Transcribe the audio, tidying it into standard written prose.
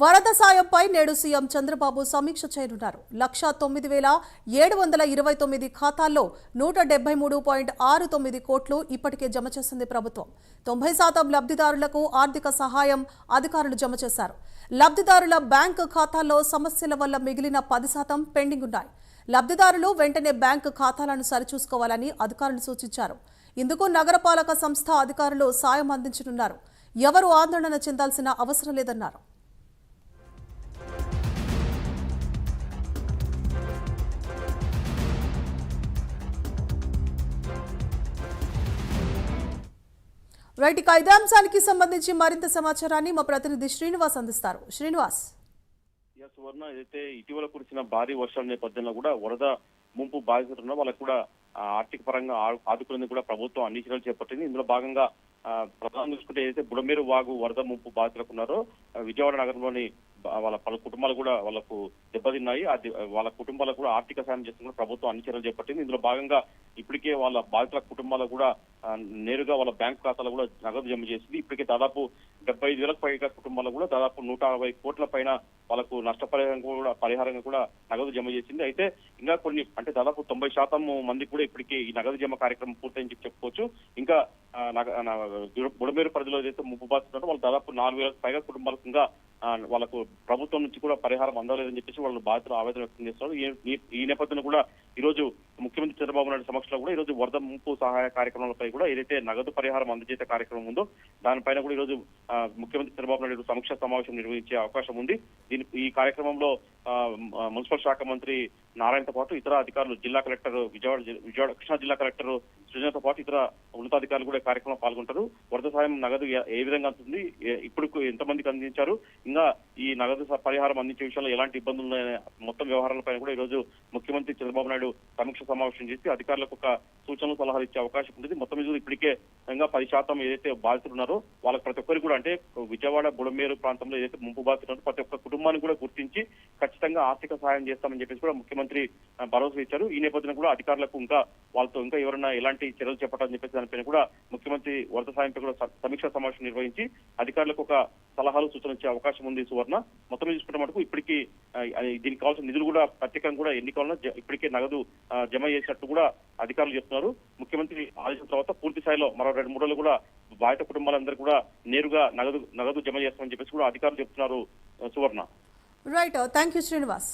వరద సాయంపై నేడు సీఎం చంద్రబాబు సమీక్ష చేయనున్నారు. 1,09,729 ఖాతాల్లో 173.69 కోట్లు ఇప్పటికే జమ చేసింది ప్రభుత్వం. 90% లబ్ధిదారులకు ఆర్థిక సహాయం అధికారులు జమ చేశారు. లబ్ధిదారుల బ్యాంకు ఖాతాల్లో సమస్యల వల్ల మిగిలిన 10% పెండింగ్ ఉన్నాయి. లబ్ధిదారులు వెంటనే బ్యాంకు ఖాతాలను సరిచూసుకోవాలని అధికారులు సూచించారు. ఇందుకు నగరపాలక సంస్థ అధికారులు సాయం అందించనున్నారు. ఎవరు ఆందోళన చెందాల్సిన అవసరం లేదన్నారు. రైట్, ఇక ఇదే అంశానికి సంబంధించి మరింత సమాచారాన్ని మా ప్రతినిధి శ్రీనివాస్ అందిస్తారు. శ్రీనివాస్. సువర్ణ, ఏదైతే ఇటీవల కురిసిన భారీ వర్షాల నేపథ్యంలో కూడా వరద ముంపు బాధితులున్న వాళ్ళకు కూడా ఆర్థిక పరంగా ఆదుకునేందుకు కూడా ప్రభుత్వం అన్ని చర్యలు చేపట్టింది. ఇందులో భాగంగా ప్రధానం చూసుకుంటే ఏదైతే బుడమేరు వాగు వరద ముంపు బాధితులకు ఉన్నారో విజయవాడ నగరంలోని వాళ్ళ పలు కుటుంబాలు కూడా వాళ్ళకు దెబ్బతిన్నాయి. వాళ్ళ కుటుంబాలకు కూడా ఆర్థిక సాయం చేస్తున్న ప్రభుత్వం అన్ని చర్యలు చేపట్టింది. ఇందులో భాగంగా ఇప్పటికే వాళ్ళ బాధితుల కుటుంబాలకు కూడా నేరుగా వాళ్ళ బ్యాంకు ఖాతాలో కూడా నగదు జమ చేసింది. ఇప్పటికే దాదాపు 75,000కు పైగా కుటుంబాలు కూడా దాదాపు 160 కోట్ల పైన వాళ్ళకు పరిహారంగా కూడా నగదు జమ చేసింది. అయితే ఇంకా కొన్ని అంటే దాదాపు 90% మంది కూడా ఇప్పటికే ఈ నగదు జమ కార్యక్రమం పూర్తయింది చెప్పుకోవచ్చు. ఇంకా బుడమేరు పరిధిలో ఏదైతే ముప్పు బాధితున్నారో వాళ్ళు దాదాపు 4,000కు పైగా కుటుంబాలకు ఇంకా వాళ్ళకు ప్రభుత్వం నుంచి కూడా పరిహారం అందలేదని చెప్పేసి వాళ్ళు బాధితులు ఆవేదన వ్యక్తం చేస్తున్నారు. ఈ నేపథ్యంలో కూడా ఈ రోజు ముఖ్యమంత్రి చంద్రబాబు నాయుడు సమక్షంలో కూడా ఈ రోజు వరద ముంపు సహాయ కార్యక్రమాలపై కూడా ఏదైతే నగదు పరిహారం అందజేసే కార్యక్రమం ఉందో దానిపైన కూడా ఈ రోజు ముఖ్యమంత్రి చంద్రబాబు నాయుడు సమీక్ష సమావేశం నిర్వహించే అవకాశం ఉంది. ఈ కార్యక్రమంలో మున్సిపల్ శాఖ మంత్రి నారాయణతో పాటు ఇతర అధికారులు, జిల్లా కలెక్టర్ విజయవాడ కృష్ణా జిల్లా కలెక్టర్ సృజనతో పాటు ఇతర ఉన్నతాధికారులు కూడా కార్యక్రమంలో పాల్గొంటారు. వరద సాయం నగదు ఏ విధంగా అందుతుంది, ఇప్పుడు ఎంతమందికి అందించారు, ఇంకా ఈ నగదు పరిహారం అందించే విషయంలో ఎలాంటి ఇబ్బందులు ఉన్నాయనే మొత్తం వ్యవహారాలపైన కూడా ఈ రోజు ముఖ్యమంత్రి చంద్రబాబు నాయుడు సమీక్ష సమావేశం చేసి అధికారులకు ఒక సూచనలు సలహాలు ఇచ్చే అవకాశం ఉంటుంది. మొత్తం మీద ఇప్పటికే ఇంకా 10% ఏదైతే బాధితులు ఉన్నారో వాళ్ళకి ప్రతి ఒక్కరికి కూడా అంటే విజయవాడ బుడమేరు ప్రాంతంలో ఏదైతే ముంపు బాధితున్నారో ప్రతి ఒక్క కుటుంబాన్ని కూడా గుర్తించి ఖచ్చితంగా ఆర్థిక సహాయం చేస్తామని చెప్పేసి కూడా ముఖ్యమంత్రి భరోసా ఇచ్చారు. ఈ నేపథ్యంలో కూడా అధికారులకు ఇంకా వాళ్ళతో ఇంకా ఎవరైనా ఎలాంటి చర్యలు చేపట్టాలని చెప్పేసి దానిపైన కూడా ముఖ్యమంత్రి వరద సాయంపై కూడా సమీక్షా సమావేశం నిర్వహించి అధికారులకు ఒక సలహాలు సూచనలు ఇచ్చే అవకాశం ఉంది. సువర్ణ, మొత్తం చూసుకుంటే మటుకు ఇప్పటికీ దీనికి కావాల్సిన నిధులు కూడా ప్రత్యేకంగా కూడా ఎన్ని కావాలన్నా ఇప్పటికే నగదు జమ చేసినట్టు కూడా అధికారులు చెప్తున్నారు. ముఖ్యమంత్రి ఆదేశం తర్వాత పూర్తి స్థాయిలో మరో 2-3 రోజులు కూడా బాధిత కుటుంబాలందరూ కూడా నేరుగా నగదు జమ చేస్తామని చెప్పేసి కూడా అధికారులు చెప్తున్నారు. Suvarna. Right, thank you Srinivas.